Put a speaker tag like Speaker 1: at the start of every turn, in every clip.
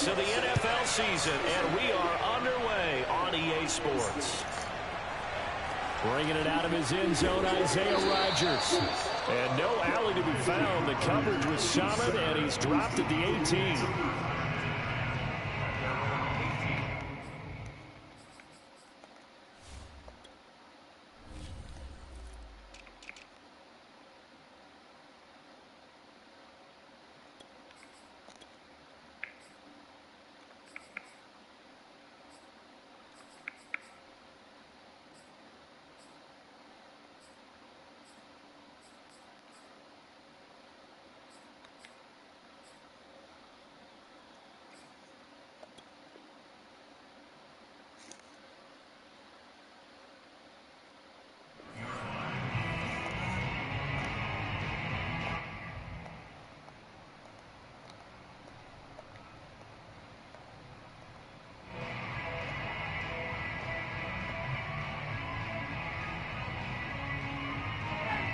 Speaker 1: weeks of the NFL season, and we are underway on EA Sports. Bringing it out of his end zone, Isaiah Rodgers. And no alley to be found. The coverage was solid, and he's dropped at the 18.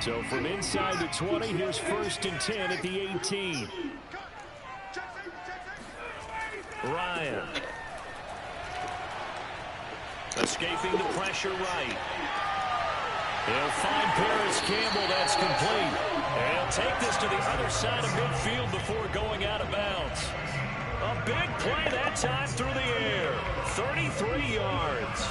Speaker 1: So from inside the 20, here's 1st and 10 at the 18. Ryan. Escaping the pressure right. He'll find Paris Campbell. That's complete. And he'll take this to the other side of midfield before going out of bounds. A big play that time through the air. 33 yards.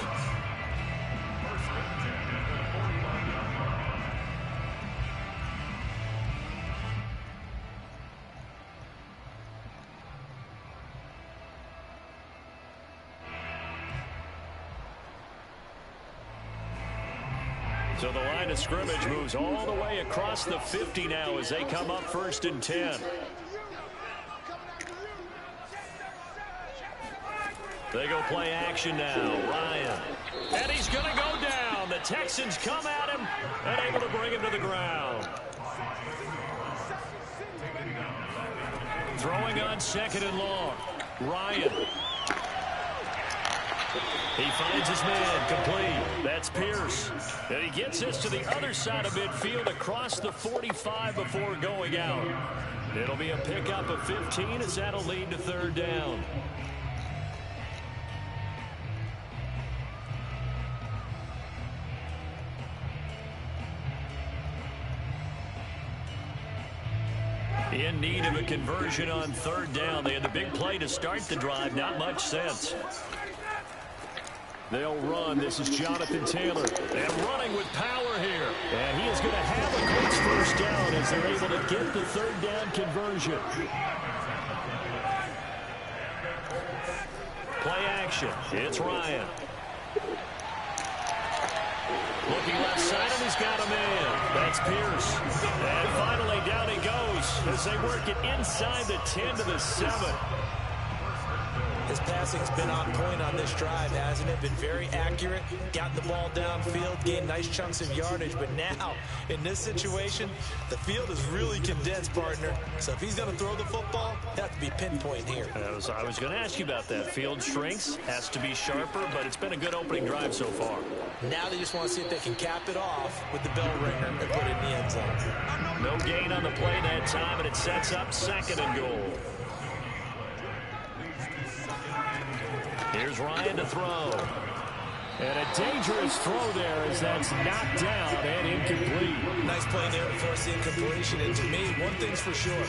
Speaker 1: So the line of scrimmage moves all the way across the 50 now as they come up 1st and 10. They go play action now. Ryan. And he's going to go down. The Texans come at him and able to bring him to the ground. Throwing on 2nd and long. Ryan. He finds his man complete. That's Pierce. And he gets this to the other side of midfield across the 45 before going out. It'll be a pickup of 15 as that'll lead to 3rd down. In need of a conversion on 3rd down. They had the big play to start the drive. Not much sense. They'll run. This is Jonathan Taylor. And running with power here. And he is going to have a quick 1st down as they're able to get the 3rd down conversion. Play action. It's Ryan. Looking left side, and he's got a man. That's Pierce. And finally, down he goes as they work it inside the 10 to the 7.
Speaker 2: His passing's been on point on this drive, hasn't it? Been very accurate, got the ball downfield, gained nice chunks of yardage. But now, in this situation, the field is really condensed, partner. So if he's going to throw the football, it has to be pinpoint here.
Speaker 1: I was going to ask you about that. Field shrinks, has to be sharper, but it's been a good opening drive so far.
Speaker 2: Now they just want to see if they can cap it off with the bell ringer and put it in the end zone.
Speaker 1: No gain on the play that time, and it sets up 2nd and goal. Here's Ryan to throw. And a dangerous throw there as that's knocked down and incomplete.
Speaker 2: Nice play there to force the incompletion. And to me, one thing's for sure.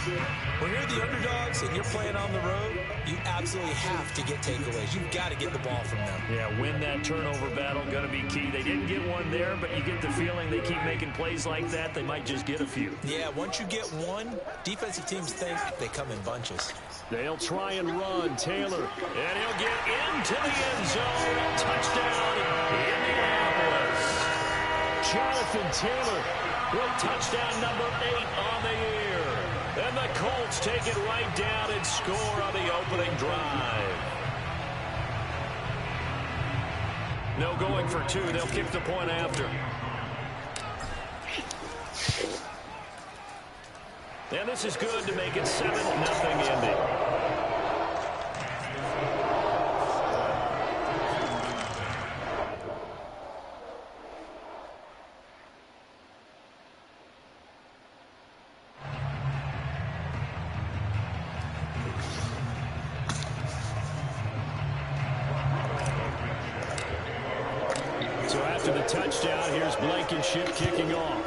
Speaker 2: When you're the underdogs and you're playing on the road, you absolutely have to get takeaways. You've got to get the ball from them.
Speaker 1: Yeah, win that turnover battle, going to be key. They didn't get one there, but you get the feeling they keep making plays like that, they might just get a few.
Speaker 2: Yeah, once you get one, defensive teams think they come in bunches.
Speaker 1: They'll try and run. Taylor. And he'll get into the end zone. Touchdown, Indianapolis. Jonathan Taylor with touchdown number 8 on the year. And the Colts take it right down and score on the opening drive. No going for 2. They'll kick the point after. And this is good to make it 7-0 Indy. to the touchdown. Here's Blankenship kicking off.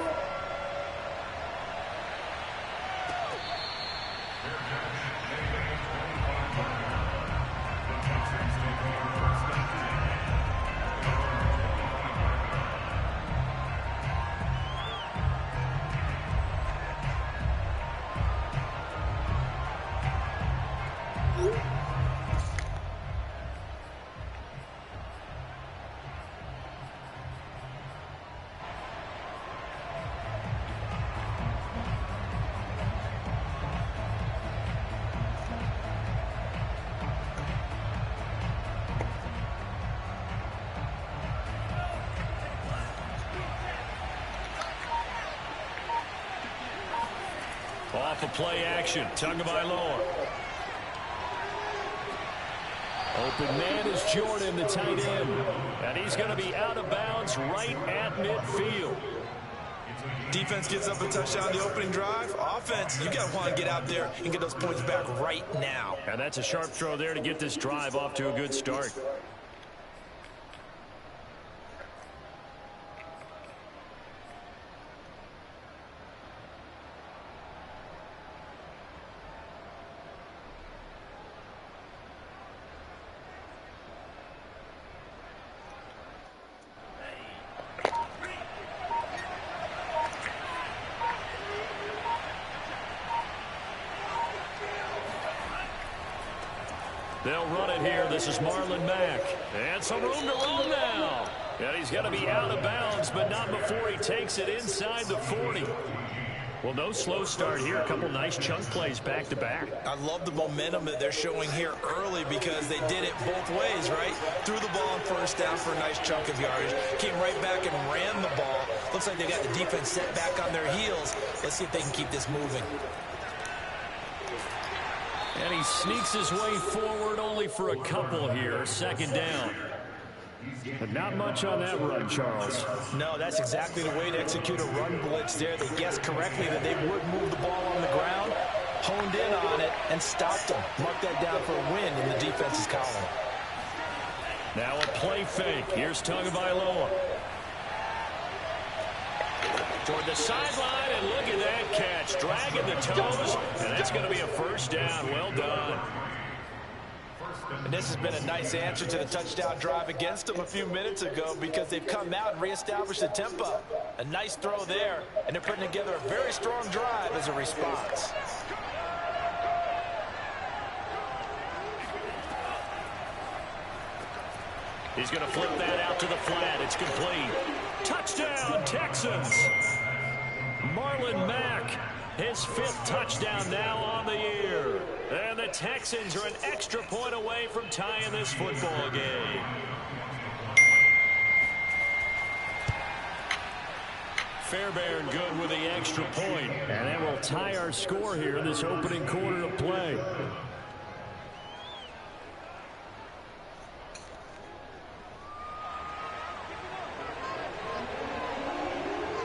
Speaker 1: Off of play action, Tagovailoa. Open man is Jordan, the tight end. And he's going to be out of bounds right at midfield.
Speaker 2: Defense gives up a touchdown the opening drive. Offense, you got to want to get out there and get those points back right now.
Speaker 1: And that's a sharp throw there to get this drive off to a good start. They'll run it here. This is Marlon Mack. And some room to run now. And he's going to be out of bounds, but not before he takes it inside the 40. Well, no slow start here. A couple nice chunk plays back-to-back.
Speaker 2: I love the momentum that they're showing here early because they did it both ways, right? Threw the ball on first down for a nice chunk of yardage. Came right back and ran the ball. Looks like they got the defense set back on their heels. Let's see if they can keep this moving.
Speaker 1: And he sneaks his way forward only for a couple here. Second down. But not much on that run, Charles.
Speaker 2: No, that's exactly the way to execute a run blitz there. They guessed correctly that they would move the ball on the ground, honed in on it, and stopped them. Mark that down for a win in the defense's column.
Speaker 1: Now a play fake. Here's Tagovailoa. Toward the sideline, and look at that catch. Dragging the toes, and that's going to be a first down. Well done.
Speaker 2: And this has been a nice answer to the touchdown drive against them a few minutes ago because they've come out and reestablished the tempo. A nice throw there, and they're putting together a very strong drive as a response.
Speaker 1: He's going to flip that out to the flat. It's complete. Touchdown, Texans. Marlon Mack, his fifth touchdown now on the year. And the Texans are an extra point away from tying this football game. Fairbairn good with the extra point. And that will tie our score here in this opening quarter of play.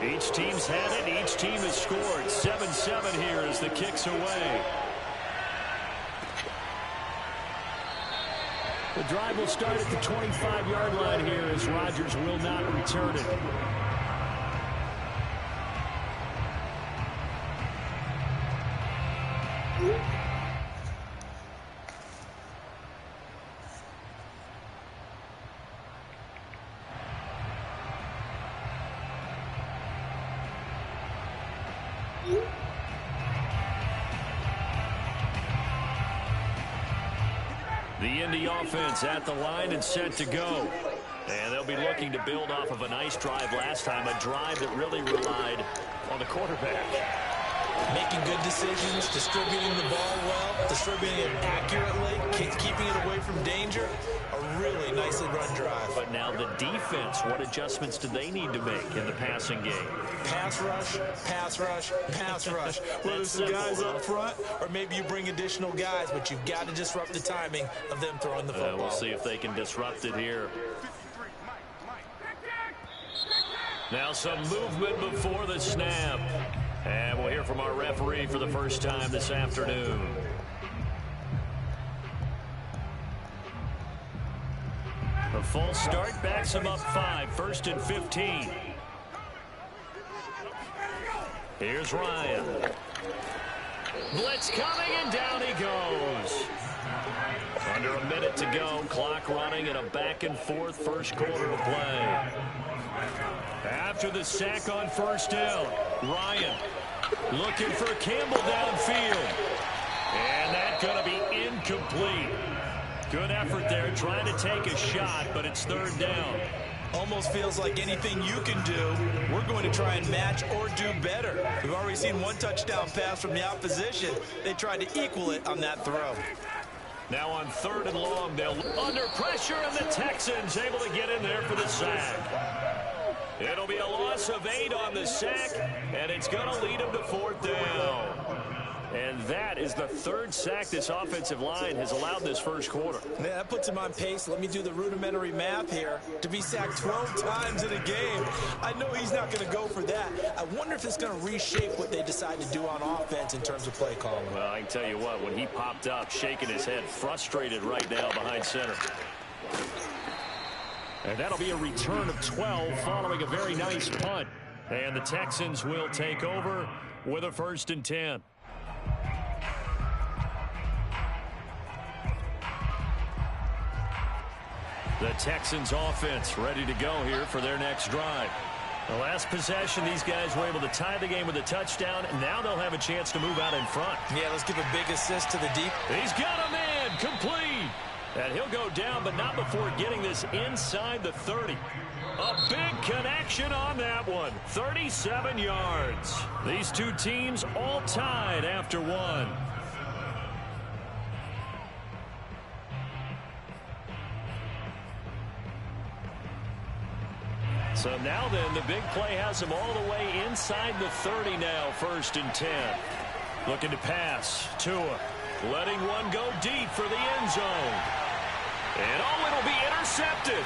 Speaker 1: Each team's had it. Each team has scored. 7-7 here as the kick's away. The drive will start at the 25-yard line here as Rodgers will not return it. The Indy offense at the line and set to go. And they'll be looking to build off of a nice drive last time, a drive that really relied on the quarterback.
Speaker 2: Making good decisions, distributing the ball well, distributing it accurately, keeping it away from danger. A really nicely run drive.
Speaker 1: But now the defense, what adjustments do they need to make in the passing game?
Speaker 2: Pass rush, pass rush, pass rush. Whether it's the guys up front or maybe you bring additional guys, but you've got to disrupt the timing of them throwing the football.
Speaker 1: We'll see if they can disrupt it here. Now some movement before the snap. And we'll hear from our referee for the first time this afternoon. A false start backs him up 5, 1st and 15. Here's Ryan. Blitz coming, and down he goes. Under a minute to go. Clock running in a back-and-forth first quarter of play. After the sack on first down, Ryan looking for Campbell downfield. And that's going to be incomplete. Good effort there, trying to take a shot, but it's 3rd down.
Speaker 2: Almost feels like anything you can do, we're going to try and match or do better. We've already seen one touchdown pass from the opposition. They tried to equal it on that throw.
Speaker 1: Now on 3rd and long, they'll under pressure, and the Texans able to get in there for the sack. It'll be a loss of 8 on the sack, and it's going to lead them to 4th down. And that is the 3rd sack this offensive line has allowed this first quarter.
Speaker 2: Man, that puts him on pace. Let me do the rudimentary math here. To be sacked 12 times in a game, I know he's not going to go for that. I wonder if it's going to reshape what they decide to do on offense in terms of play calling.
Speaker 1: Well, I can tell you what, when he popped up, shaking his head, frustrated right now behind center. And that'll be a return of 12 following a very nice punt. And the Texans will take over with a 1st and 10. The Texans offense ready to go here for their next drive. The last possession, these guys were able to tie the game with a touchdown, and now they'll have a chance to move out in front.
Speaker 2: Yeah, let's give a big assist to the deep.
Speaker 1: He's got a man, complete. And he'll go down, but not before getting this inside the 30. A big connection on that one. 37 yards. These two teams all tied after one. So now then, the big play has him all the way inside the 30 now, 1st and 10. Looking to pass. Tua letting one go deep for the end zone. And it'll be intercepted.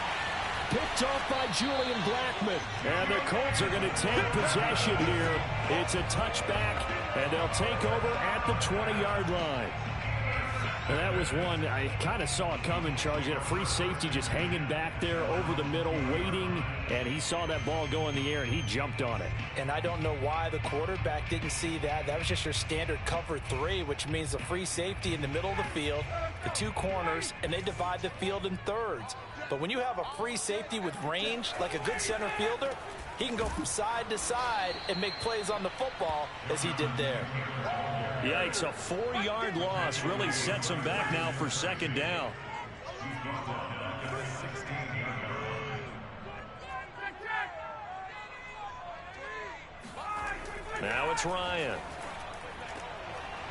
Speaker 1: Picked off by Julian Blackmon. And the Colts are going to take possession here. It's a touchback, and they'll take over at the 20-yard line. And that was one I kind of saw it coming, Charles. You had a free safety just hanging back there over the middle, waiting, and he saw that ball go in the air, and he jumped on it.
Speaker 2: And I don't know why the quarterback didn't see that. That was just your standard cover 3, which means the free safety in the middle of the field, the 2 corners, and they divide the field in thirds. But when you have a free safety with range, like a good center fielder, he can go from side to side and make plays on the football as he did there.
Speaker 1: Yikes, a 4-yard loss really sets him back now for 2nd down. Now it's Ryan.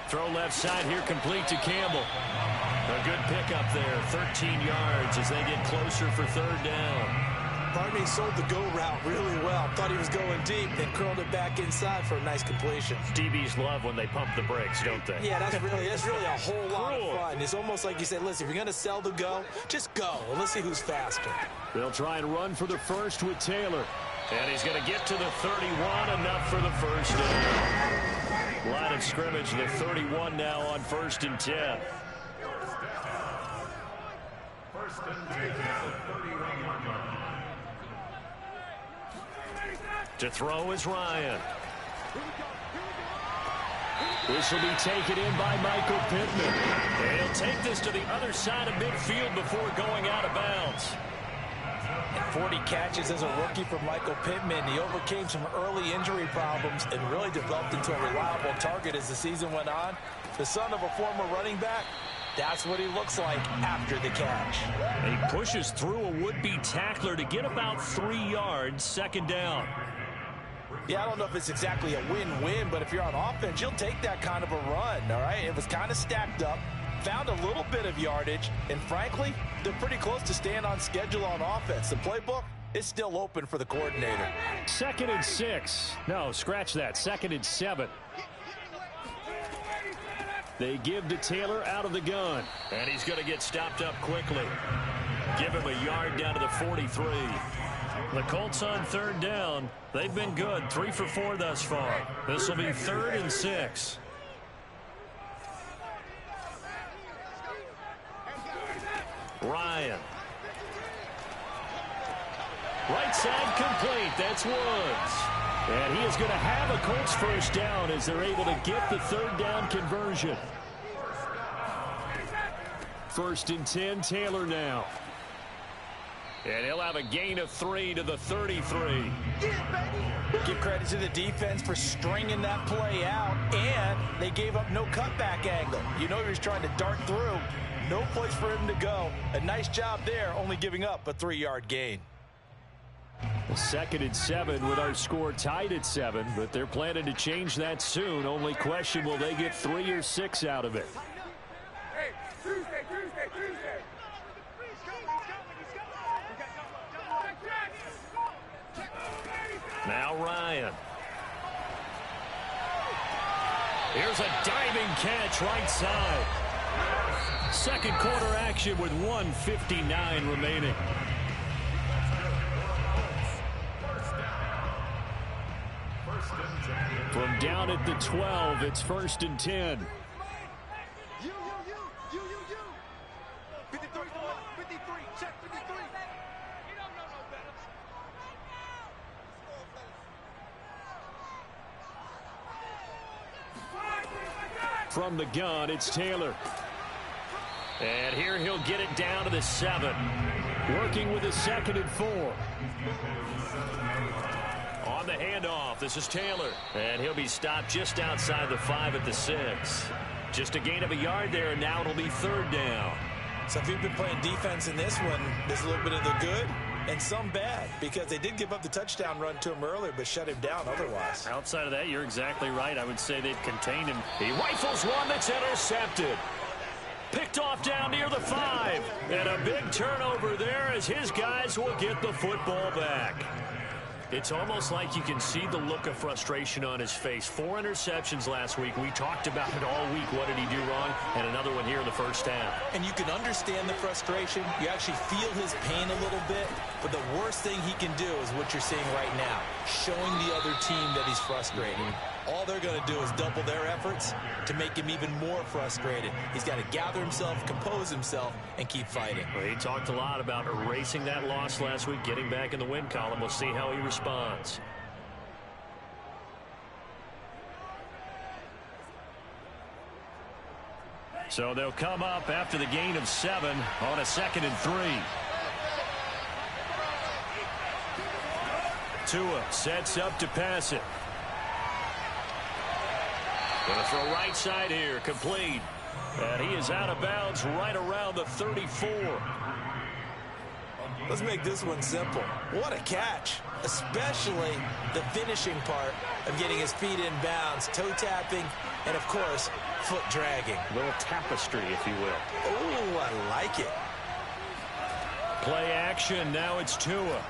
Speaker 1: Throw left side here, complete to Campbell. A good pickup there, 13 yards as they get closer for 3rd down.
Speaker 2: Pardon me, sold the go route really well. Thought he was going deep, then curled it back inside for a nice completion.
Speaker 1: DBs love when they pump the brakes, don't they?
Speaker 2: Yeah, that's really a whole lot of fun. It's almost like you say, listen, if you're going to sell the go, just go. And let's see who's faster.
Speaker 1: They'll try and run for the first with Taylor. And he's going to get to the 31, enough for the 1st down. Line of scrimmage, the 31 now on 1st and 10. 1st and 10, 31-yard line. To throw is Ryan. This will be taken in by Michael Pittman. And he'll take this to the other side of midfield before going out of bounds.
Speaker 2: 40 catches as a rookie for Michael Pittman. He overcame some early injury problems and really developed into a reliable target as the season went on. The son of a former running back, that's what he looks like after the catch.
Speaker 1: And he pushes through a would-be tackler to get about 3 yards, 2nd down.
Speaker 2: Yeah, I don't know if it's exactly a win-win, but if you're on offense, you'll take that kind of a run, all right? It was kind of stacked up, found a little bit of yardage, and frankly, they're pretty close to staying on schedule on offense. The playbook is still open for the coordinator.
Speaker 1: 2nd and 6. No, scratch that. 2nd and 7. They give to Taylor out of the gun, and he's going to get stopped up quickly. Give him a yard down to the 43. The Colts on 3rd down. They've been good, 3 for 4 thus far. This will be 3rd and 6. Ryan. Right side complete. That's Woods. And he is going to have a Colts first down as they're able to get the third down conversion. 1st and 10, Taylor now. And he'll have a gain of 3 to the 33.
Speaker 2: Give credit to the defense for stringing that play out, and they gave up no cutback angle. You know he was trying to dart through. No place for him to go. A nice job there, only giving up a 3-yard gain.
Speaker 1: 2nd and 7 with our score tied at 7, but they're planning to change that soon. Only question, will they get 3 or 6 out of it? Now Ryan. Here's a diving catch right side. 2nd quarter action with 1:59 remaining. From down at the 12, it's 1st and 10. From the gun, it's Taylor. And here he'll get it down to the 7. Working with a 2nd and 4. On the handoff, this is Taylor. And he'll be stopped just outside the 5 at the 6. Just a gain of a yard there, and now it'll be 3rd down.
Speaker 2: So if you've been playing defense in this one, there's a little bit of the good and some bad, because they did give up the touchdown run to him earlier, but shut him down otherwise.
Speaker 1: Outside of that, you're exactly right. I would say they've contained him. He rifles one that's intercepted. Picked off down near the 5. And a big turnover there as his guys will get the football back. It's almost like you can see the look of frustration on his face. 4 interceptions last week. We talked about it all week. What did he do wrong? And another one here in the first half.
Speaker 2: And you can understand the frustration. You actually feel his pain a little bit. But the worst thing he can do is what you're seeing right now, showing the other team that he's frustrated. All they're going to do is double their efforts to make him even more frustrated. He's got to gather himself, compose himself, and keep fighting.
Speaker 1: Well, he talked a lot about erasing that loss last week, getting back in the win column. We'll see how he responds. So they'll come up after the gain of 7 on a 2nd and 3. Tua sets up to pass it. Going to throw right side here, complete. And he is out of bounds right around the 34.
Speaker 2: Let's make this one simple. What a catch, especially the finishing part of getting his feet in bounds, toe tapping, and of course, foot dragging.
Speaker 1: A little tapestry, if you will.
Speaker 2: Oh, I like it.
Speaker 1: Play action, now it's Tua.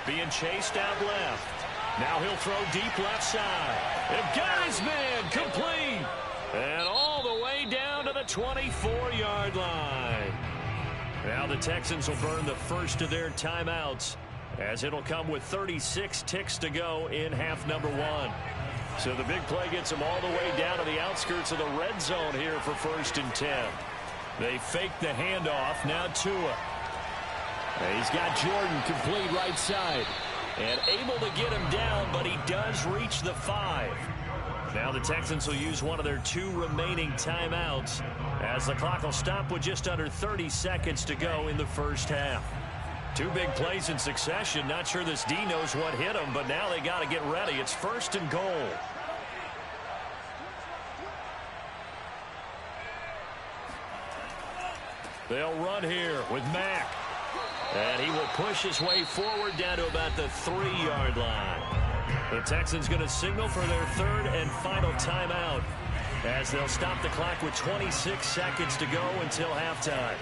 Speaker 1: Being chased out left. Now he'll throw deep left side. And got his man, complete. And all the way down to the 24-yard line. Now the Texans will burn the first of their timeouts, as it'll come with 36 ticks to go in half number 1. So the big play gets them all the way down to the outskirts of the red zone here for 1st and 10. They fake the handoff. Now Tua. He's got Jordan complete right side. And able to get him down, but he does reach the 5. Now the Texans will use one of their 2 remaining timeouts, as the clock will stop with just under 30 seconds to go in the first half. 2 big plays in succession. Not sure this D knows what hit him, but now they got to get ready. It's 1st and goal. They'll run here with Mack. And he will push his way forward down to about the 3-yard line. The Texans going to signal for their 3rd and final timeout, as they'll stop the clock with 26 seconds to go until halftime.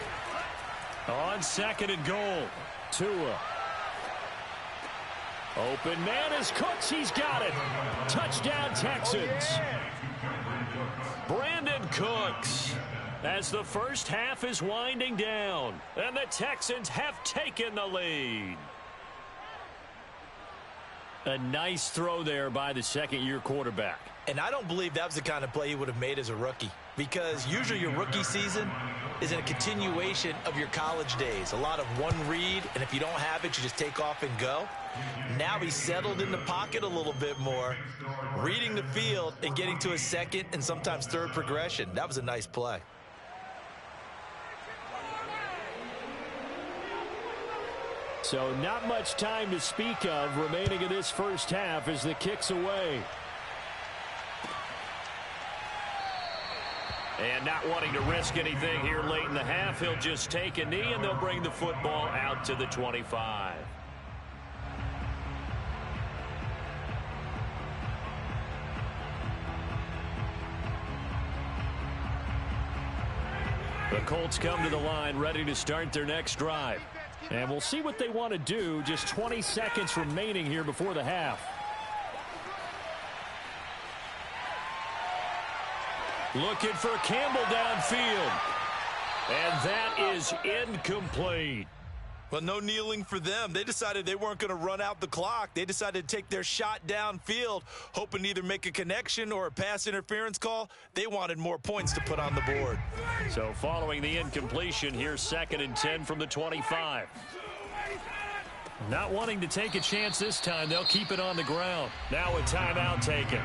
Speaker 1: On 2nd and goal, Tua. Open man is Cooks. He's got it. Touchdown, Texans. Brandon Cooks. As the first half is winding down, and the Texans have taken the lead. A nice throw there by the 2nd-year quarterback.
Speaker 2: And I don't believe that was the kind of play he would have made as a rookie, because usually your rookie season, is a continuation of your college days. A lot of one read, and if you don't have it, you just take off and go. Now he's settled in the pocket a little bit more, reading the field and getting to a second and sometimes third progression. That was a nice play.
Speaker 1: So not much time to speak of remaining in this first half as the kick's away. And not wanting to risk anything here late in the half, he'll just take a knee and they'll bring the football out to the 25. The Colts come to the line ready to start their next drive. And we'll see what they want to do. Just 20 seconds remaining here before the half. Looking for Campbell downfield. And that is incomplete.
Speaker 2: Well, no kneeling for them. They decided they weren't going to run out the clock. They decided to take their shot downfield, hoping to either make a connection or a pass interference call. They wanted more points to put on the board.
Speaker 1: So following the incompletion, here's 2nd and 10 from the 25. Not wanting to take a chance this time, they'll keep it on the ground. Now a timeout taken.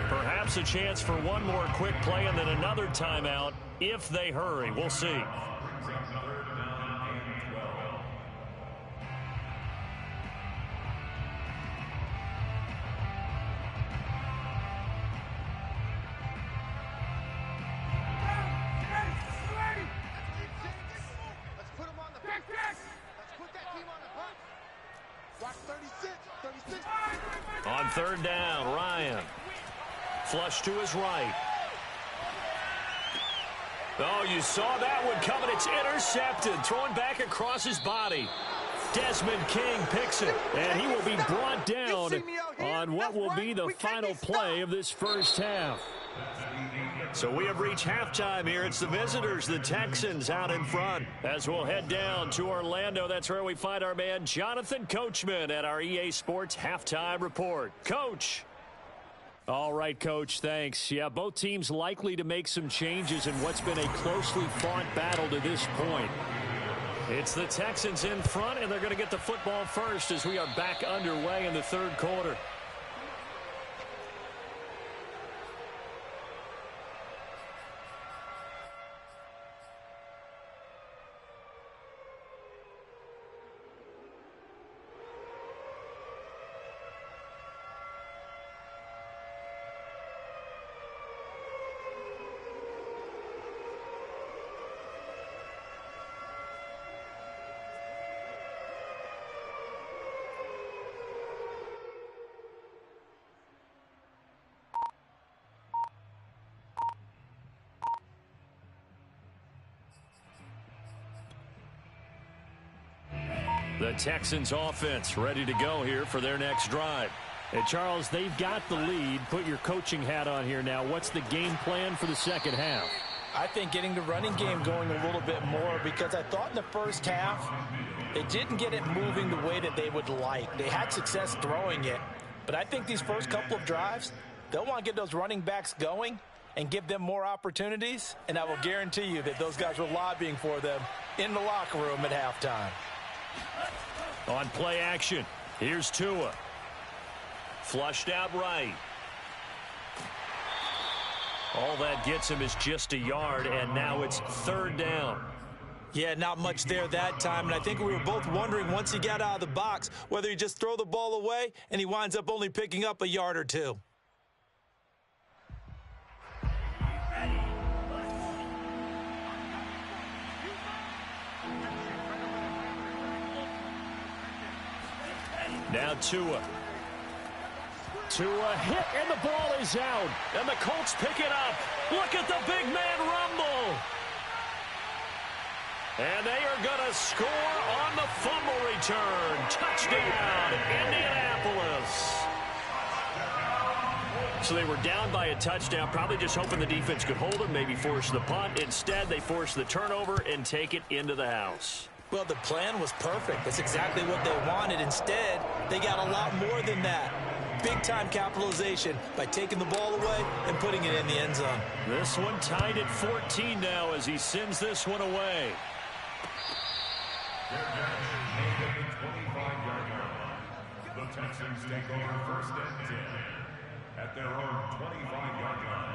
Speaker 1: Perhaps a chance for one more quick play and then another timeout if they hurry. We'll see. On 3rd down, Ryan. Flush to his right. Oh, you saw that one coming. It's intercepted. Thrown back across his body. Desmond King picks it, and he will be brought down on what will be the final play of this first half. So we have reached halftime here. It's the visitors, the Texans, out in front. As we'll head down to Orlando, that's where we find our man Jonathan Coachman at our EA Sports Halftime Report. Coach. All right, Coach, thanks. Yeah, both teams likely to make some changes in what's been a closely fought battle to this point. It's the Texans in front, and they're going to get the football first as we are back underway in the 3rd quarter. The Texans offense ready to go here for their next drive. And Charles, they've got the lead. Put your coaching hat on here now. What's the game plan for the second half?
Speaker 2: I think getting the running game going a little bit more, because I thought in the first half they didn't get it moving the way that they would like. They had success throwing it, but I think these first couple of drives, they'll want to get those running backs going and give them more opportunities, and I will guarantee you that those guys were lobbying for them in the locker room at halftime.
Speaker 1: On play action, here's Tua. Flushed out right. All that gets him is just a yard, and now it's 3rd down.
Speaker 2: Yeah, not much there that time, and I think we were both wondering once he got out of the box whether he just throw the ball away and he winds up only picking up a yard or two.
Speaker 1: Now Tua. Tua hit, and the ball is out. And the Colts pick it up. Look at the big man rumble. And they are going to score on the fumble return. Touchdown, Indianapolis. So they were down by a touchdown, probably just hoping the defense could hold them, maybe force the punt. Instead, they force the turnover and take it into the house.
Speaker 2: Well, the plan was perfect. That's exactly what they wanted. Instead, they got a lot more than that. big-time capitalization by taking the ball away and putting it in the end zone.
Speaker 1: This one tied at 14 now as he sends this one away.
Speaker 3: The Texans take over first and 10 at their own 25-yard line.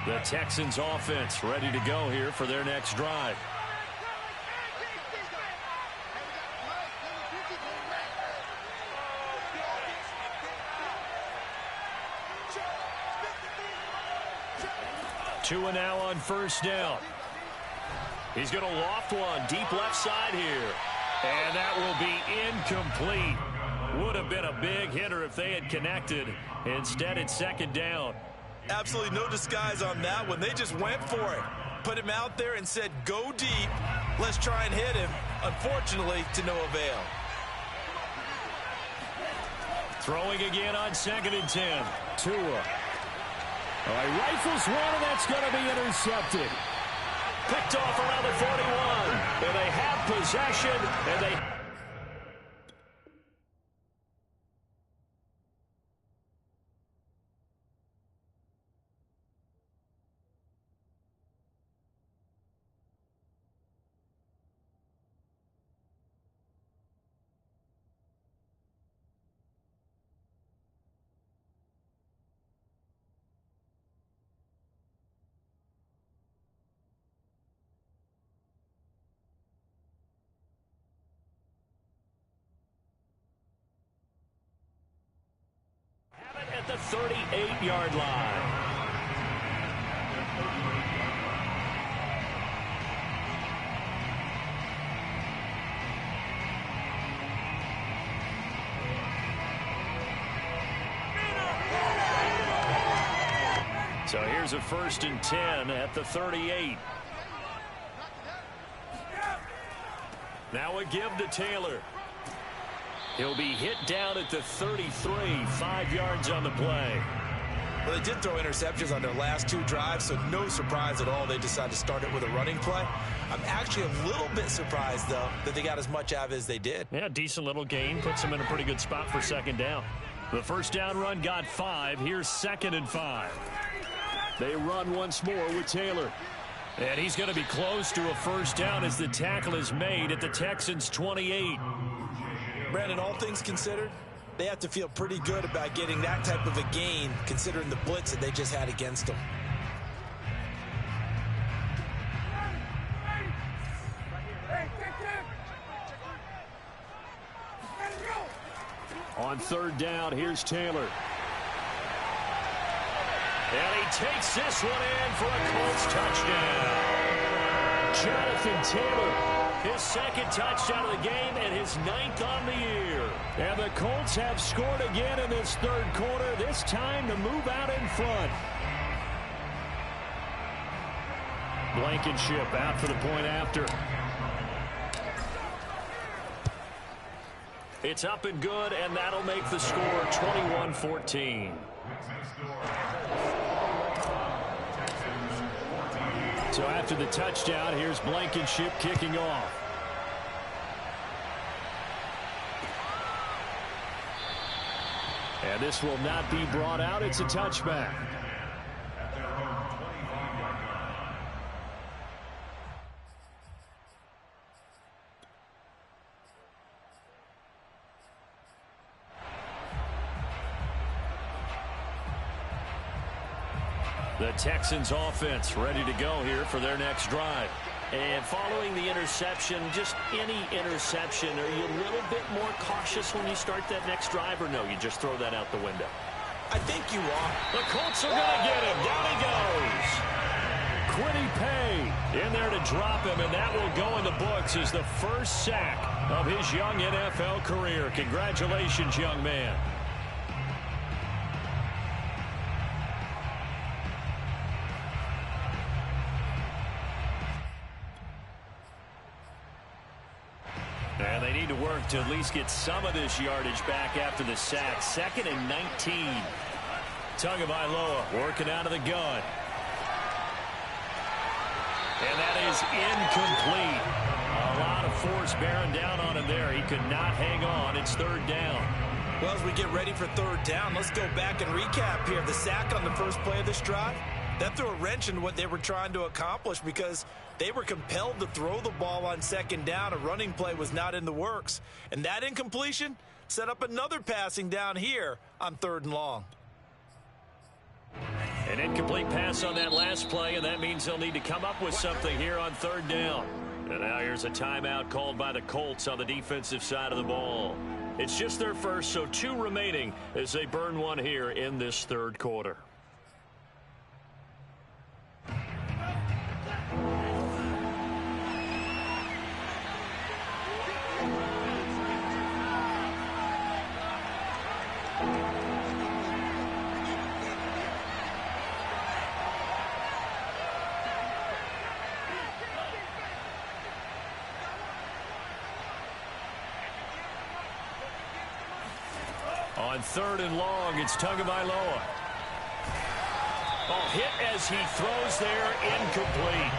Speaker 1: The Texans offense ready to go here for their next drive. Tua now on first down. He's going to loft one deep left side here. And that will be incomplete. Would have been a big hitter if they had connected. Instead, it's second down.
Speaker 2: Absolutely no disguise on that one. They just went for it. Put him out there and said, go deep. Let's try and hit him. Unfortunately, to no avail.
Speaker 1: Throwing again on second and 10. Tua. All right, rifles one, and that's going to be intercepted. Picked off around the 41. And they have possession, and they... at the 38-yard line. So here's a first and 10 at the 38. Now a give to Taylor. He'll be hit down at the 33, 5 yards on the play.
Speaker 2: Well, they did throw interceptions on their last two drives, so no surprise at all they decided to start it with a running play. I'm actually a little bit surprised, though, that they got as much out of it as they did.
Speaker 1: Yeah, decent little gain. Puts them in a pretty good spot for second down. The first down run got 5. Here's second and 5. They run once more with Taylor. And he's going to be close to a first down as the tackle is made at the Texans' 28.
Speaker 2: Brandon, all things considered, they have to feel pretty good about getting that type of a gain, considering the blitz that they just had against them.
Speaker 1: On third down, here's Taylor. And he takes this one in for a Colts touchdown. Jonathan Taylor, his second touchdown of the game and his 9th on the year. And the Colts have scored again in this third quarter, this time to move out in front. Blankenship out for the point after. It's up and good, and that'll make the score 21-14. So after the touchdown, here's Blankenship kicking off. And this will not be brought out. It's a touchback. The Texans offense ready to go here for their next drive. And following the interception, just any interception, are you a little bit more cautious when you start that next drive, or no, you just throw that out the window?
Speaker 2: I think you are.
Speaker 1: The Colts are going to get him. Down he goes. Kwity Paye in there to drop him, and that will go in the books as the first sack of his young NFL career. Congratulations, young man. And they need to work to at least get some of this yardage back after the sack. 2nd and 19. Tagovailoa working out of the gun. And that is incomplete. A lot of force bearing down on him there. He could not hang on. It's third down.
Speaker 2: Well, as we get ready for third down, let's go back and recap here. The sack on the first play of this drive, that threw a wrench in what they were trying to accomplish because they were compelled to throw the ball on second down. A running play was not in the works. And that incompletion set up another passing down here on third and long.
Speaker 1: An incomplete pass on that last play, and that means they'll need to come up with something here on third down. And now here's a timeout called by the Colts on the defensive side of the ball. It's just their first, so 2 remaining as they burn one here in this third quarter. On third and long, it's Tagovailoa. Oh, hit as he throws there, incomplete.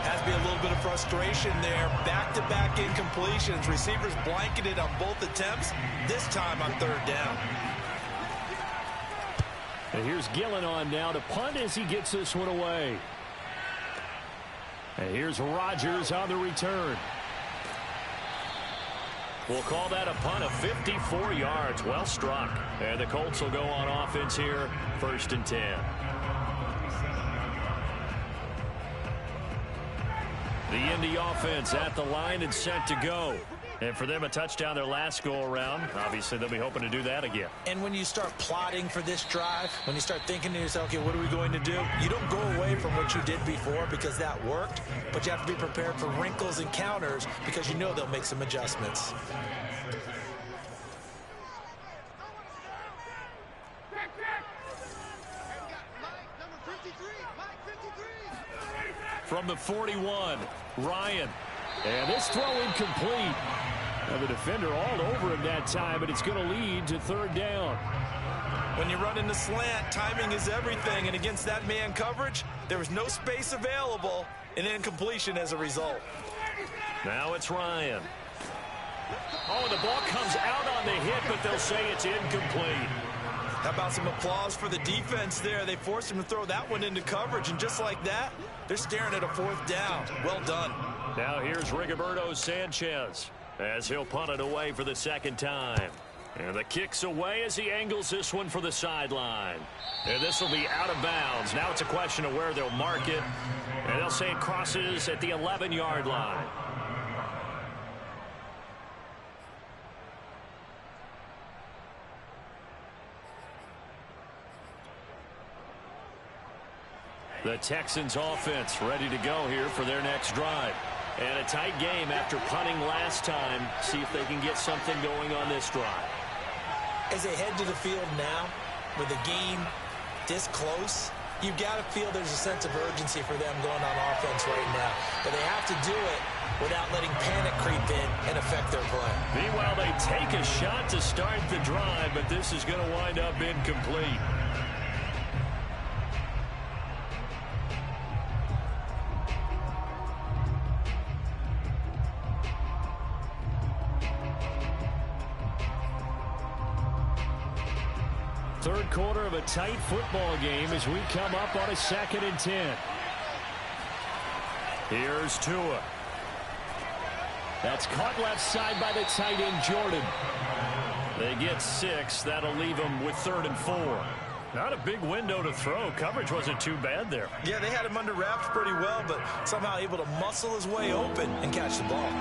Speaker 2: Has to be a little bit of frustration there. Back-to-back incompletions. Receivers blanketed on both attempts, this time on third down.
Speaker 1: And here's Gillen on now to punt as he gets this one away. And here's Rodgers on the return. We'll call that a punt of 54 yards. Well struck. And the Colts will go on offense here, 1st and 10. The Indy offense at the line and set to go. And for them, a touchdown their last go-around. Obviously, they'll be hoping to do that again.
Speaker 2: And when you start plotting for this drive, when you start thinking to yourself, okay, what are we going to do? You don't go away from what you did before because that worked, but you have to be prepared for wrinkles and counters because you know they'll make some adjustments.
Speaker 1: From the 41, Ryan. And this throw incomplete. Now the defender all over him that time, but it's going to lead to third down.
Speaker 2: When you run in the slant, timing is everything. And against that man coverage, there was no space available. An incompletion as a result.
Speaker 1: Now it's Ryan. Oh, the ball comes out on the hit, but they'll say it's incomplete.
Speaker 2: How about some applause for the defense there? They forced him to throw that one into coverage, and just like that, they're staring at a 4th down. Well done.
Speaker 1: Now here's Rigoberto Sanchez as he'll punt it away for the 2nd time. And the kick's away as he angles this one for the sideline. And this will be out of bounds. Now it's a question of where they'll mark it. And they'll say it crosses at the 11-yard line. The Texans offense ready to go here for their next drive. And a tight game after punting last time. See if they can get something going on this drive.
Speaker 2: As they head to the field now, with the game this close, you've got to feel there's a sense of urgency for them going on offense right now. But they have to do it without letting panic creep in and affect their play.
Speaker 1: Meanwhile, they take a shot to start the drive, but this is going to wind up incomplete. Third quarter of a tight football game as we come up on a 2nd and 10. Here's Tua. That's caught left side by the tight end, Jordan. They get 6. That'll leave them with 3rd and 4. Not a big window to throw. Coverage wasn't too bad there.
Speaker 2: Yeah, they had him under wraps pretty well, but somehow able to muscle his way open and catch the ball.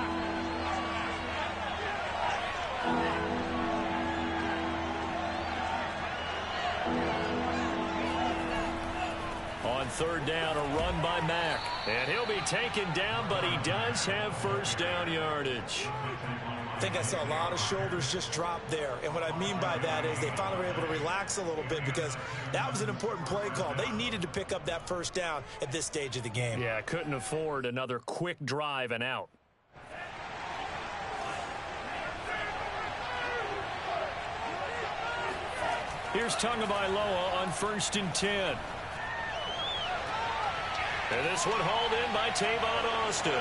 Speaker 1: On third down, a run by Mack. And he'll be taken down, but he does have 1st down yardage.
Speaker 2: I think I saw a lot of shoulders just drop there. And what I mean by that is they finally were able to relax a little bit because that was an important play call. They needed to pick up that 1st down at this stage of the game.
Speaker 1: Yeah, couldn't afford another quick drive and out. Here's Tagovailoa on 1st and 10. And this one hauled in by Tavon Austin.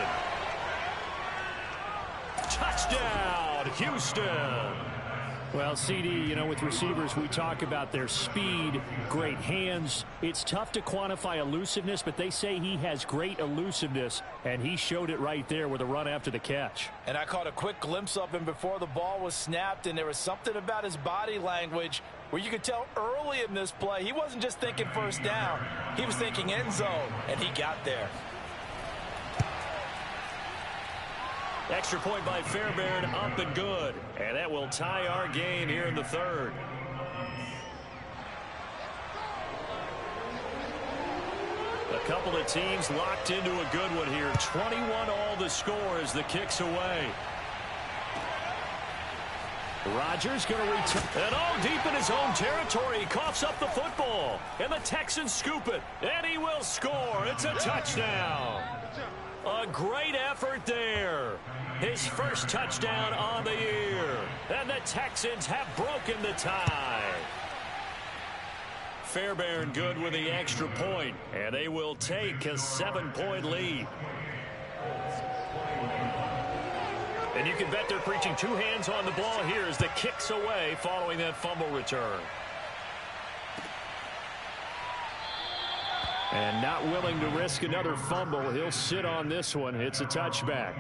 Speaker 1: Touchdown, Houston.
Speaker 4: Well, CD, you know, with receivers, we talk about their speed, great hands. It's tough to quantify elusiveness, but they say he has great elusiveness, and he showed it right there with a run after the catch.
Speaker 2: And I caught a quick glimpse of him before the ball was snapped, and there was something about his body language where you could tell early in this play he wasn't just thinking first down. He was thinking end zone, and he got there.
Speaker 1: Extra point by Fairbairn, up and good. And that will tie our game here in the third. A couple of teams locked into a good one here. 21 all the score as the kick's away. Rodgers going to return. And all deep in his own territory. He coughs up the football. And the Texans scoop it. And he will score. It's a touchdown. A great effort there. His first touchdown on the year. And the Texans have broken the tie. Fairbairn good with the extra point. And they will take a 7-point lead. And you can bet they're preaching two hands on the ball here as the kick's away following that fumble return. And not willing to risk another fumble. He'll sit on this one. It's a touchback.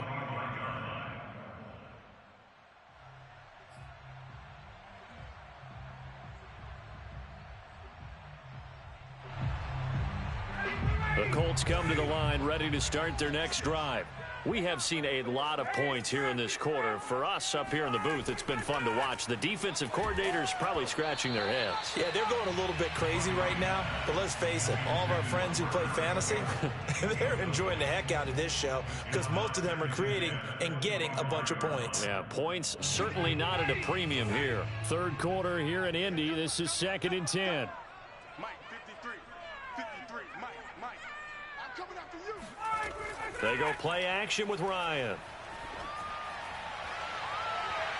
Speaker 1: The Colts come to the line ready to start their next drive. We have seen a lot of points here in this quarter. For us up here in the booth, it's been fun to watch. The defensive coordinators probably scratching their heads.
Speaker 2: Yeah, they're going a little bit crazy right now. But let's face it, all of our friends who play fantasy, they're enjoying the heck out of this show because most of them are creating and getting a bunch of points.
Speaker 1: Yeah, points certainly not at a premium here. Third quarter here in Indy. This is 2nd and 10.
Speaker 5: Mike, 53, Mike, I'm coming after you.
Speaker 1: They go play action with Ryan.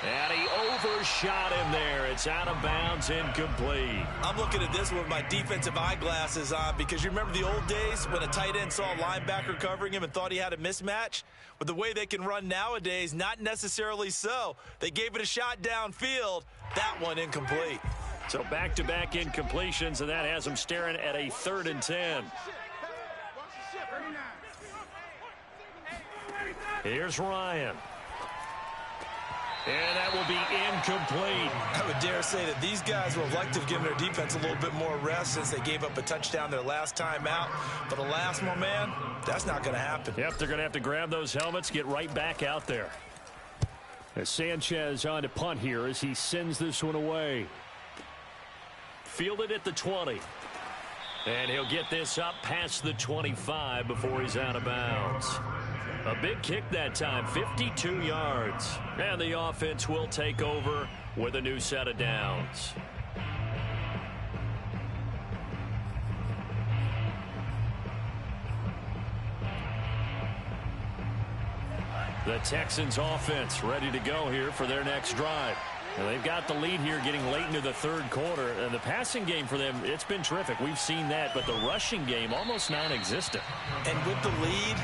Speaker 1: And he overshot him there. It's out of bounds, incomplete.
Speaker 2: I'm looking at this with my defensive eyeglasses on because you remember the old days when a tight end saw a linebacker covering him and thought he had a mismatch? With the way they can run nowadays, not necessarily so. They gave it a shot downfield. That one incomplete.
Speaker 1: So back-to-back incompletions, and that has them staring at a 3rd and 10. Here's Ryan. And that will be incomplete.
Speaker 2: I would dare say that these guys would have liked to have given their defense a little bit more rest since they gave up a touchdown their last time out. But alas, my man, that's not going to happen.
Speaker 1: Yep, they're going to have to grab those helmets, get right back out there. As Sanchez on to punt here as he sends this one away. Fielded at the 20. And he'll get this up past the 25 before he's out of bounds. A big kick that time, 52 yards. And the offense will take over with a new set of downs. The Texans offense ready to go here for their next drive. And they've got the lead here getting late into the third quarter. And the passing game for them, it's been terrific. We've seen that, but the rushing game almost non-existent.
Speaker 2: And with the lead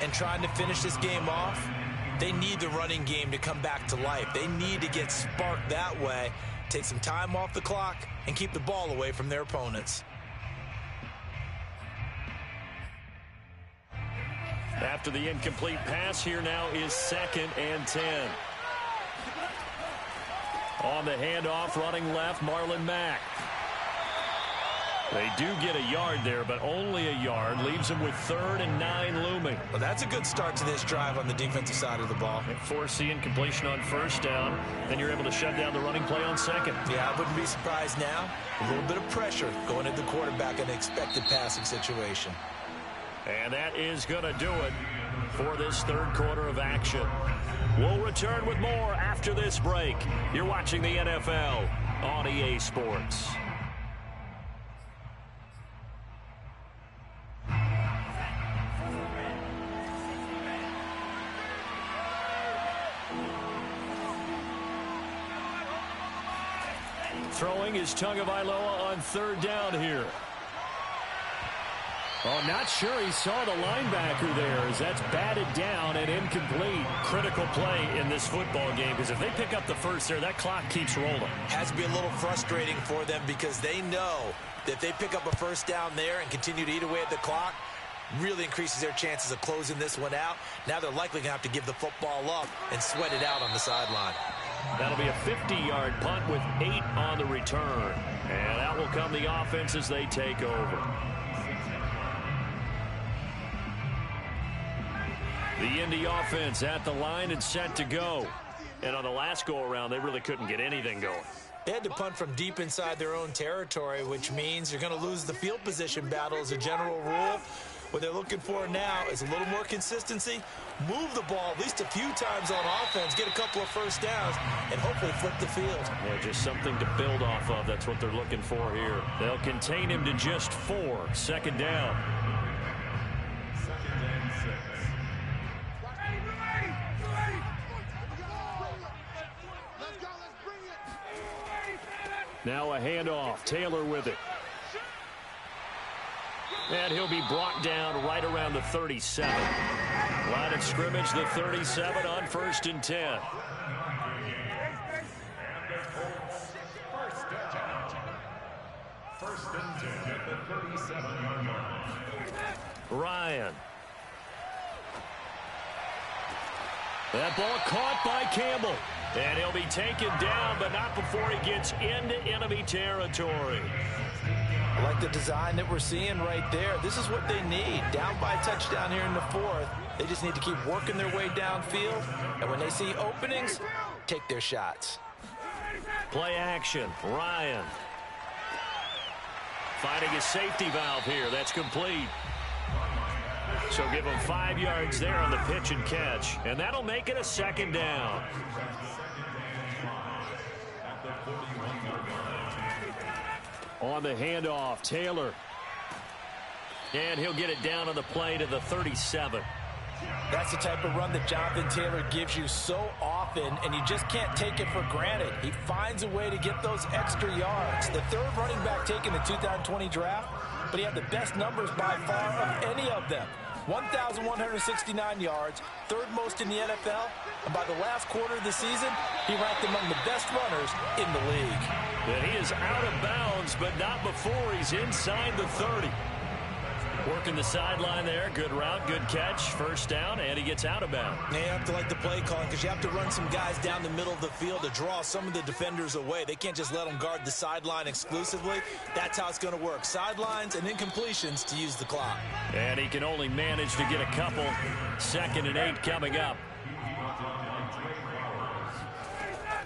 Speaker 2: and trying to finish this game off, they need the running game to come back to life. They need to get sparked that way, take some time off the clock, and keep the ball away from their opponents.
Speaker 1: After the incomplete pass, here now is 2nd and 10. On the handoff, running left, Marlon Mack. They do get a yard there, but only a yard. Leaves them with 3rd and 9 looming.
Speaker 2: Well, that's a good start to this drive on the defensive side of the ball.
Speaker 1: Force the incompletion on first down. Then you're able to shut down the running play on second.
Speaker 2: Yeah, I wouldn't be surprised now. A little bit of pressure going at the quarterback in an expected passing situation.
Speaker 1: And that is going to do it for this third quarter of action. We'll return with more after this break. You're watching the NFL on EA Sports. Throwing is Tagovailoa on 3rd down here.
Speaker 4: Oh, not sure he saw the linebacker there as that's batted down and incomplete.
Speaker 1: Critical play in this football game because if they pick up the first there, that clock keeps rolling.
Speaker 2: Has to be a little frustrating for them because they know that if they pick up a first down there and continue to eat away at the clock, really increases their chances of closing this one out. Now they're likely going to have to give the football up and sweat it out on the sideline.
Speaker 4: That'll be a 50-yard punt with 8 on the return. And out will come the offense as they take over. The Indy offense at the line and set to go. And on the last go-around, they really couldn't get anything going.
Speaker 2: They had to punt from deep inside their own territory, which means you're going to lose the field position battle as a general rule. What they're looking for now is a little more consistency, move the ball at least a few times on offense, get a couple of first downs, and hopefully flip the field.
Speaker 4: Yeah, just something to build off of. That's what they're looking for here. They'll contain him to just 4. Second down. Now a handoff. Taylor with it. And he'll be brought down right around the 37. Line of scrimmage, the 37 on 1st and 10.
Speaker 3: First and 10 at the 37-yard line.
Speaker 4: Ryan. That ball caught by Campbell. And he'll be taken down, but not before he gets into enemy territory.
Speaker 2: I like the design that we're seeing right there. This is what they need. Down by a touchdown here in the 4th. They just need to keep working their way downfield. And when they see openings, take their shots.
Speaker 4: Play action. Ryan. Finding a safety valve here. That's complete. So give him 5 yards there on the pitch and catch. And that'll make it a second down. On the handoff, Taylor. And he'll get it down on the play to the 37.
Speaker 2: That's the type of run that Jonathan Taylor gives you so often, and you just can't take it for granted. He finds a way to get those extra yards. The 3rd running back taken the 2020 draft, but he had the best numbers by far of any of them. 1,169 yards, 3rd most in the NFL, and by the last quarter of the season, he ranked among the best runners in the league.
Speaker 4: And he is out of bounds, but not before he's inside the 30. Working the sideline there. Good route, good catch. First down, and he gets out of bounds.
Speaker 2: Now you have to like the play calling because you have to run some guys down the middle of the field to draw some of the defenders away. They can't just let them guard the sideline exclusively. That's how it's going to work. Sidelines and incompletions to use the clock.
Speaker 4: And he can only manage to get a couple. 2nd and 8 coming up.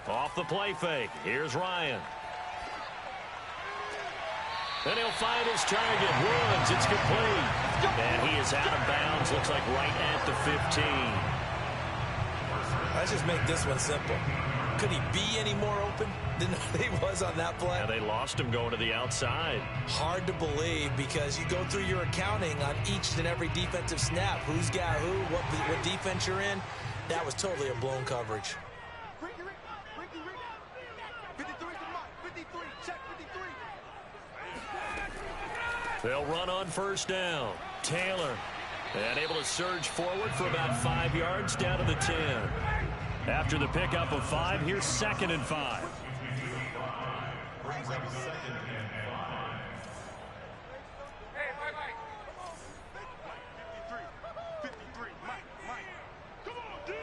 Speaker 4: Off the play fake. Here's Ryan. Then he'll find his target. Woods, it's complete. And he is out of bounds. Looks like right at the 15.
Speaker 2: Let's just make this one simple. Could he be any more open than he was on that play?
Speaker 4: Yeah, they lost him going to the outside.
Speaker 2: Hard to believe because you go through your accounting on each and every defensive snap. Who's got who, what defense you're in. That was totally a blown coverage.
Speaker 5: 53 to Mike. 53. Check 53.
Speaker 4: They'll run on first down. Taylor. And able to surge forward for about 5 yards down to the 10. After the pickup of 5, here's 2nd and 5.
Speaker 3: Brings up 2nd and 5.
Speaker 5: Hey, Mike. 53. Mike. Come on, D.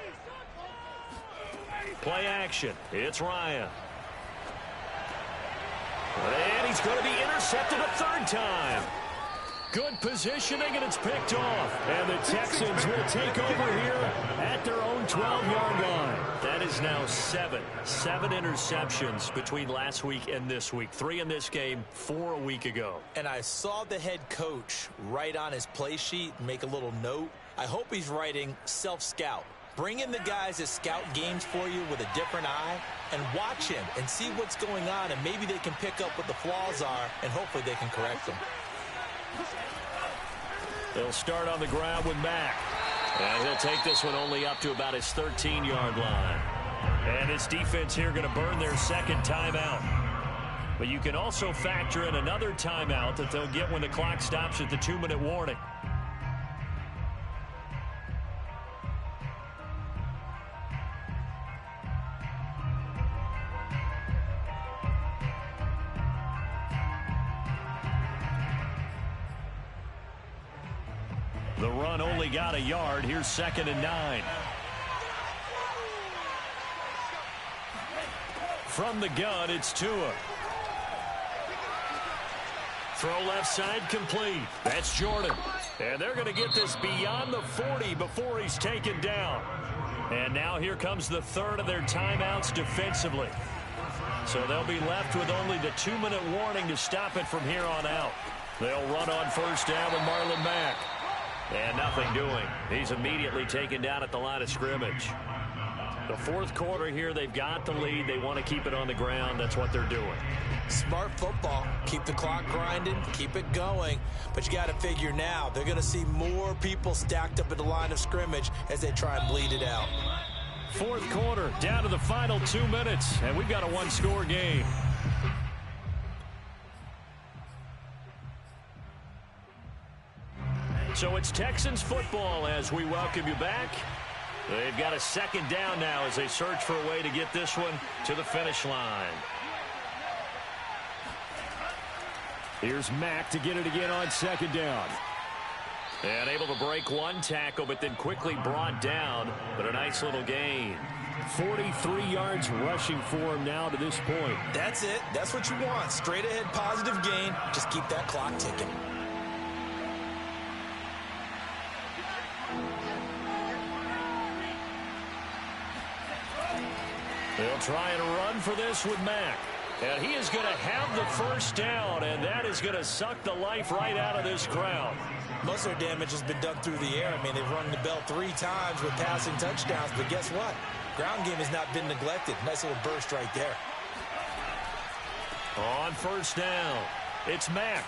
Speaker 4: Play action. It's Ryan. And he's going to be intercepted a 3rd time. Good positioning, and it's picked off. And the Texans will take over here at their own 12-yard line. That is now 7 interceptions between last week and this week. 3 in this game, 4 a week ago.
Speaker 2: And I saw the head coach write on his play sheet, make a little note. I hope he's writing self-scout. Bring in the guys that scout games for you with a different eye and watch him and see what's going on, and maybe they can pick up what the flaws are, and hopefully they can correct them.
Speaker 4: They'll start on the ground with Mack. And he'll take this one only up to about his 13-yard line. And his defense here going to burn their 2nd timeout. But you can also factor in another timeout that they'll get when the clock stops at the 2-minute warning. The run only got a yard. Here's 2nd and 9. From the gun, it's Tua. Throw left side complete. That's Jordan. And they're going to get this beyond the 40 before he's taken down. And now here comes the third of their timeouts defensively. So they'll be left with only the 2-minute warning to stop it from here on out. They'll run on first down with Marlon Mack. And nothing doing. He's immediately taken down at the line of scrimmage. The fourth quarter here, they've got the lead. They want to keep it on the ground. That's what they're doing.
Speaker 2: Smart football. Keep the clock grinding. Keep it going. But you got to figure now, they're going to see more people stacked up at the line of scrimmage as they try and bleed it out.
Speaker 4: Fourth quarter, down to the final 2 minutes. And we've got a one-score game. So it's Texans football as we welcome you back. They've got a second down now as they search for a way to get this one to the finish line. Here's Mack to get it again on second down. And able to break one tackle, but then quickly brought down. But a nice little gain. 43 yards rushing for him now to this point.
Speaker 2: That's it. That's what you want. Straight ahead positive gain. Just keep that clock ticking.
Speaker 4: They'll try and run for this with Mack. And he is going to have the first down, and that is going to suck the life right out of this crowd.
Speaker 2: Most of their damage has been done through the air. I mean, they've rung the bell 3 times with passing touchdowns, but guess what? Ground game has not been neglected. Nice little burst right there.
Speaker 4: On first down, it's Mack.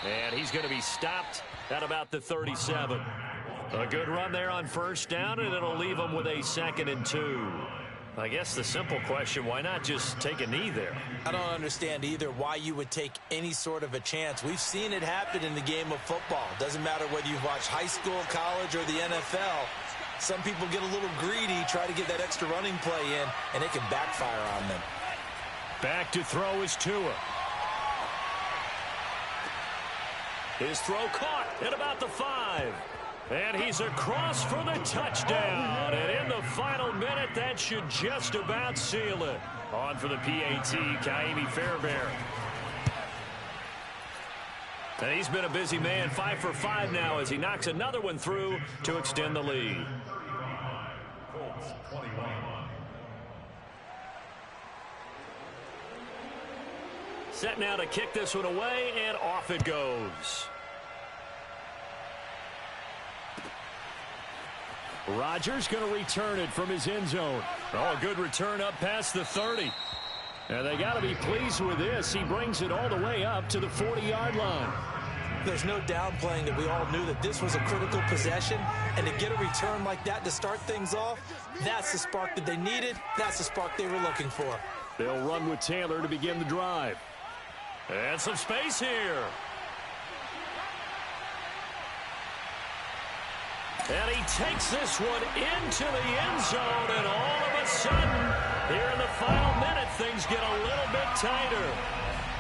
Speaker 4: And he's going to be stopped at about the 37. A good run there on first down, and it'll leave him with a 2nd and 2. I guess the simple question, why not just take a knee there?
Speaker 2: I don't understand either why you would take any sort of a chance. We've seen it happen in the game of football. Doesn't matter whether you've watched high school, college, or the NFL. Some people get a little greedy, try to get that extra running play in, and it can backfire on them.
Speaker 4: Back to throw is Tua. His throw caught at about the 5. And he's across for the touchdown. And in the final minute, that should just about seal it. On for the PAT, Ka'imi Fairbairn. And he's been a busy man, 5 for 5 now as he knocks another one through to extend the lead.
Speaker 3: Colts 21.
Speaker 4: Set now to kick this one away, and off it goes. Rodgers going to return it from his end zone. Oh, a good return up past the 30. And they got to be pleased with this. He brings it all the way up to the 40-yard line.
Speaker 2: There's no downplaying that we all knew that this was a critical possession. And to get a return like that to start things off, that's the spark that they needed. That's the spark they were looking for.
Speaker 4: They'll run with Taylor to begin the drive. And some space here. And he takes this one into the end zone, and all of a sudden, here in the final minute, things get a little bit tighter.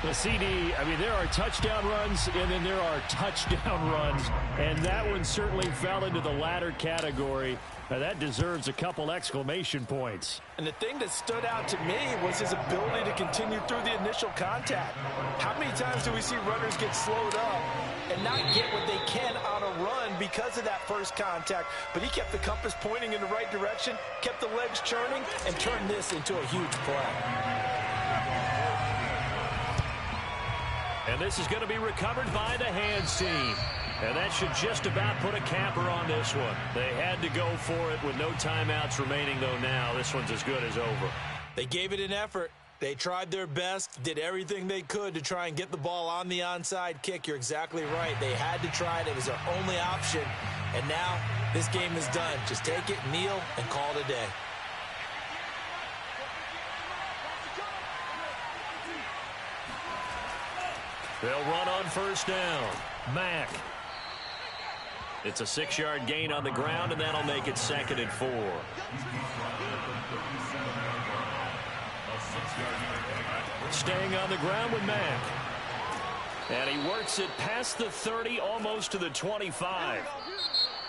Speaker 4: The CD, I mean, there are touchdown runs, and then there are touchdown runs, and that one certainly fell into the latter category. Now, that deserves a couple exclamation points.
Speaker 2: And the thing that stood out to me was his ability to continue through the initial contact. How many times do we see runners get slowed up and not get what they can on a run because of that first contact? But he kept the compass pointing in the right direction, kept the legs churning, and turned this into a huge play.
Speaker 4: And this is going to be recovered by the hands team. And that should just about put a capper on this one. They had to go for it with no timeouts remaining, though now. This one's as good as over.
Speaker 2: They gave it an effort. They tried their best, did everything they could to try and get the ball on the onside kick. You're exactly right. They had to try it. It was their only option. And now this game is done. Just take it, kneel, and call it a day.
Speaker 4: They'll run on first down. Mack. It's a 6-yard gain on the ground, and that'll make it 2nd and 4. Staying on the ground with Mack. And he works it past the 30, almost to the 25.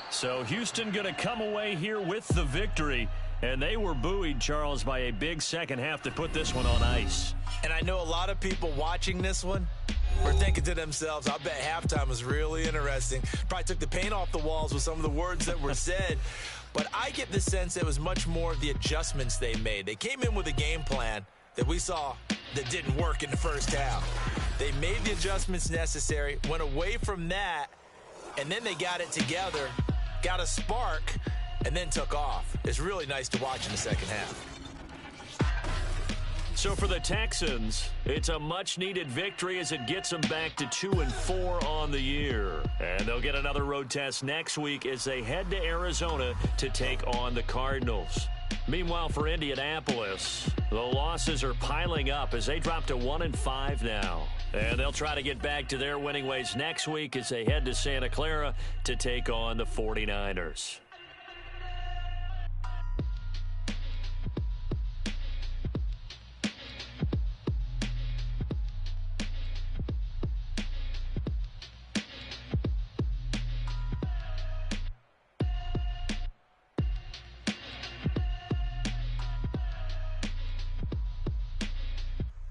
Speaker 4: So Houston going to come away here with the victory. And they were buoyed, Charles, by a big second half to put this one on ice.
Speaker 2: And I know a lot of people watching this one were thinking to themselves, I bet halftime was really interesting. Probably took the paint off the walls with some of the words that were said. But I get the sense it was much more of the adjustments they made. They came in with a game plan that we saw that didn't work in the first half. They made the adjustments necessary, went away from that, and then they got it together, got a spark, and then took off. It's really nice to watch in the second half.
Speaker 4: So for the Texans, it's a much-needed victory as it gets them back to 2-4 on the year. And they'll get another road test next week as they head to Arizona to take on the Cardinals. Meanwhile, for Indianapolis, the losses are piling up as they drop to 1-5 now. And they'll try to get back to their winning ways next week as they head to Santa Clara to take on the 49ers.